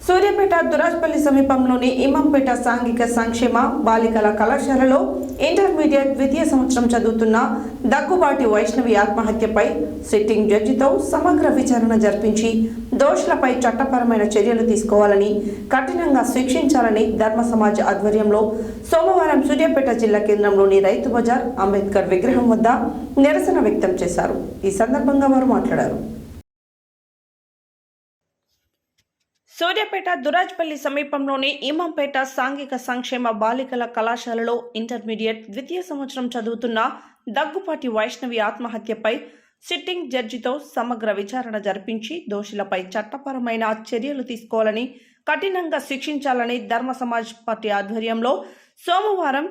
సూర్యాపేట దురాజ్పల్లి సమీపంలోని ఇమాంపేట సాంఘిక సంక్షేమ బాలికల కళాశాలలో ఇంటర్మీడియట్ ద్వితీయ సంవత్సరం చదువుతున్న దగ్గుబాటి వైష్ణవి ఆత్మహత్యపై సిట్టింగ్ జడ్జితో సమగ్ర విచారణ జరిపించి దోషులపై చట్టపరమైన చర్యలు తీసుకోవాలని కఠినంగా శిక్షించాలని ధర్మ సమాజ్ ఆధ్వర్యంలో సోమవారం సూర్యాపేట జిల్లా కేంద్రంలోని రైతు బజార్ అంబేద్కర్ విగ్రహం వద్ద నిరసన వ్యక్తం చేశారు. ఈ సందర్భంగా వారు మాట్లాడారు. సూర్యాపేట దురాజ్పల్లి సమీపంలోని ఇమాంపేట సాంఘిక సంక్షేమ బాలికల కళాశాలలో ఇంటర్మీడియట్ ద్వితీయ సంవత్సరం చదువుతున్న దగ్గుబాటి వైష్ణవి ఆత్మహత్యపై సిట్టింగ్ జడ్జితో సమగ్ర విచారణ జరిపించి దోషులపై చట్టపరమైన చర్యలు తీసుకోవాలని కఠినంగా శిక్షించాలని ధర్మ సమాజ్ పార్టీ ఆధ్వర్యంలో సోమవారం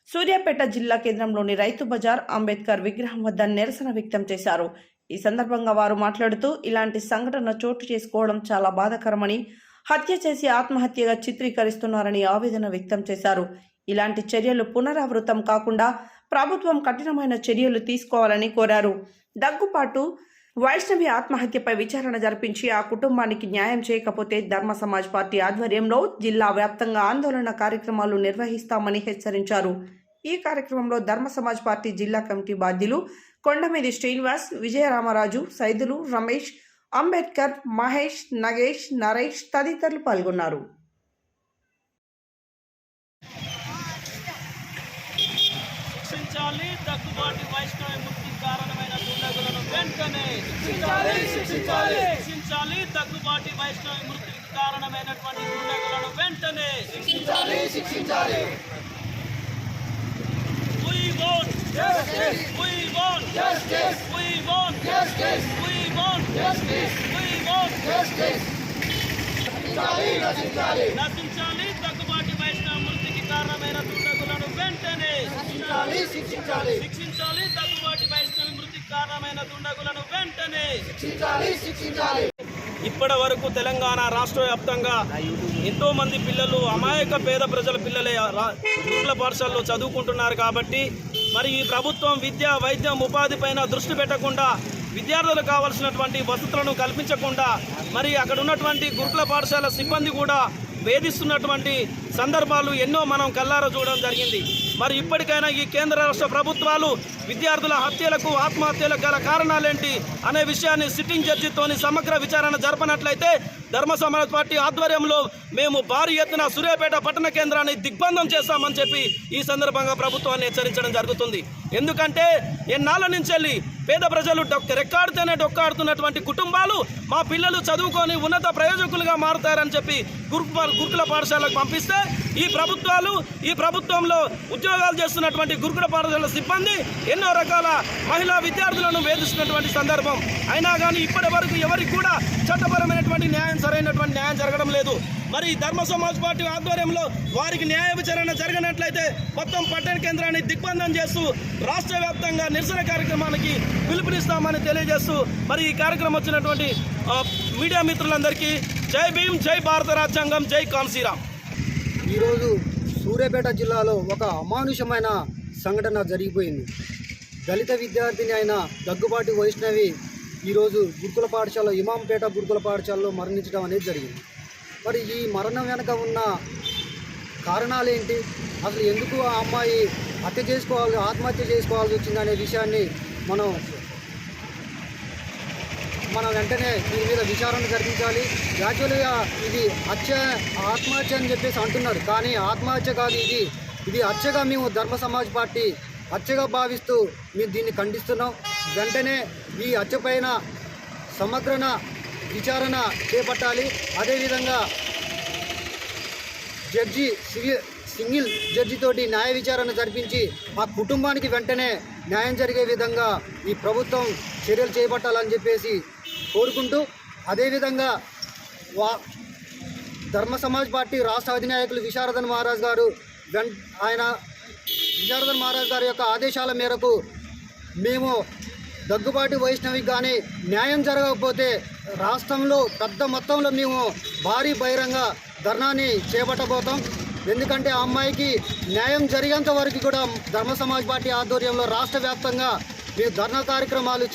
సూర్యాపేట జిల్లా కేంద్రంలోని రైతు బజార్ అంబేద్కర్ విగ్రహం వద్ద నిరసన వ్యక్తం చేశారు. ఈ సందర్భంగా వారు మాట్లాడుతూ ఇలాంటి సంఘటన చోటు చేసుకోవడం చాలా బాధాకరమని, హత్య చేసి ఆత్మహత్యగా చిత్రీకరిస్తున్నారని ఆవేదన వ్యక్తం చేశారు. ఇలాంటి చర్యలు పునరావృతం కాకుండా ప్రభుత్వం కఠినమైన చర్యలు తీసుకోవాలని కోరారు. దగ్గుబాటు వైష్ణవి ఆత్మహత్యపై విచారణ జరిపించి ఆ కుటుంబానికి న్యాయం చేయకపోతే ధర్మ సమాజ్ పార్టీ ఆధ్వర్యంలో జిల్లా వ్యాప్తంగా ఆందోళన కార్యక్రమాలు నిర్వహిస్తామని హెచ్చరించారు. ఈ కార్యక్రమంలో ధర్మ సమాజ్ పార్టీ జిల్లా కమిటీ బాధ్యులు కొండమీది శ్రీనివాస్, విజయరామరాజు, సైదులు, రమేష్, అంబేద్కర్, మహేష్, నగేష్, నరేష్ తదితరులు పాల్గొన్నారు. శిక్షించాలి దగ్గుబాటి వైష్ణవి మృతి కారణమైన దుండగులను వెంటనే శిక్షించాలి దగ్గుబాటి వైష్ణవి మృతికి కారణమైనటువంటి దుండగులను వెంటనే శిక్షించాలి. We want justice. We want justice. We want justice. We want justice. We want justice. నశించాలి దగ్గుబాటి వైష్ణవి మృతికి కారణమైన దుండగులను వెంటనే శిక్షించాలి దగ్గుబాటి వైష్ణవి మృతికి కారణమైన దుండగులను వెంటనే ఇప్పటి వరకు తెలంగాణ రాష్ట్ర వ్యాప్తంగా ఎంతో మంది పిల్లలు అమాయక పేద ప్రజల పిల్లలే గురుకుల పాఠశాలలో చదువుకుంటున్నారు. కాబట్టి మరి ఈ ప్రభుత్వం విద్య, వైద్యం, ఉపాధి పైన దృష్టి పెట్టకుండా, విద్యార్థులకు కావాల్సినటువంటి వసతులను కల్పించకుండా, మరి అక్కడ ఉన్నటువంటి గురుకుల పాఠశాల సిబ్బంది కూడా వేధిస్తున్నటువంటి సందర్భాలు ఎన్నో మనం కల్లారా చూడడం జరిగింది. మరి ఇప్పటికైనా ఈ కేంద్ర రాష్ట్ర ప్రభుత్వాలు విద్యార్థుల హత్యలకు, ఆత్మహత్యలకు గల కారణాలేంటి అనే విషయాన్ని సిట్టింగ్ జడ్జితోని సమగ్ర విచారణ జరపనట్లయితే ధర్మ సమాజ్ పార్టీ ఆధ్వర్యంలో మేము భారీ ఎత్తున సూర్యాపేట పట్టణ కేంద్రాన్ని దిగ్బంధం చేస్తామని చెప్పి ఈ సందర్భంగా ప్రభుత్వాన్ని హెచ్చరించడం జరుగుతుంది. ఎందుకంటే ఎన్నాళ్ళ నుంచి వెళ్ళి పేద ప్రజలు రెక్కాడితేనే డొక్కాడుతున్నటువంటి కుటుంబాలు మా పిల్లలు చదువుకొని ఉన్నత ప్రయోజకులుగా మారుతారని చెప్పి గురుకుల పాఠశాలకు పంపిస్తే ఈ ప్రభుత్వంలో ఉద్యోగాలు చేస్తున్నటువంటి గురుకుల పాఠశాల సిబ్బంది ఎన్నో రకాల మహిళా విద్యార్థులను వేధిస్తున్నటువంటి సందర్భం. అయినా కానీ ఇప్పటి వరకు ఎవరికి కూడా చట్టపరమైనటువంటి సరైనటువంటి న్యాయం జరగడం లేదు. మరి ధర్మ సమాజ్ పార్టీ ఆధ్వర్యంలో వారికి న్యాయ విచారణ జరగనట్లయితే మొత్తం పట్టణ కేంద్రాన్ని దిగ్బంధం చేస్తూ రాష్ట్ర వ్యాప్తంగా నిరసన కార్యక్రమానికి పిలుపునిస్తామని తెలియజేస్తూ మరి ఈ కార్యక్రమం వచ్చినటువంటి మీడియా మిత్రులందరికీ జై భీమ్, జై భారత రాజ్యాంగం, జై కాన్సీరామ్. ఈరోజు సూర్యాపేట జిల్లాలో ఒక అమానుషమైన సంఘటన జరిగిపోయింది. దళిత విద్యార్థిని అయిన దగ్గుబాటి వైష్ణవి ఈరోజు గురుకుల పాఠశాల, ఇమాంపేట గురుకుల పాఠశాలలో మరణించడం అనేది జరిగింది. మరి ఈ మరణం వెనక ఉన్న కారణాలేంటి, అసలు ఎందుకు ఆ అమ్మాయి ఆత్మహత్య చేసుకోవాల్సి వచ్చిందనే విషయాన్ని మనం వెంటనే దీని మీద విచారణ జరిపించాలి. యాక్చువల్గా ఇది ఆత్మహత్య అని చెప్పేసి అంటున్నారు, కానీ ఆత్మహత్య కాదు, ఇది హత్యగా మేము ధర్మ సమాజ్ పార్టీ హత్యగా భావిస్తూ మేము దీన్ని ఖండిస్తున్నాం. వెంటనే ఈ హత్య పైన సమగ్ర విచారణ చేపట్టాలి. అదేవిధంగా సింగిల్ జడ్జితోటి న్యాయ విచారణ జరిపించి ఆ కుటుంబానికి వెంటనే న్యాయం జరిగే విధంగా ఈ ప్రభుత్వం చర్యలు చేపట్టాలని చెప్పేసి కోరుకుంటూ, అదేవిధంగా ధర్మ సమాజ్ పార్టీ రాష్ట్ర అధినాయకులు విశారదన్ మహారాజ్ గారి యొక్క ఆదేశాల మేరకు మేము దగ్గుబాటి వైష్ణవికి కానీ న్యాయం జరగకపోతే రాష్ట్రంలో పెద్ద మొత్తంలో మేము భారీ బహిరంగ ధర్నాన్ని చేపట్టబోతాం. ఎందుకంటే ఆ అమ్మాయికి న్యాయం జరిగేంత వరకు కూడా ధర్మ సమాజ్ పార్టీ ఆధ్వర్యంలో రాష్ట్ర వ్యాప్తంగా మేము ధర్నా కార్యక్రమాలు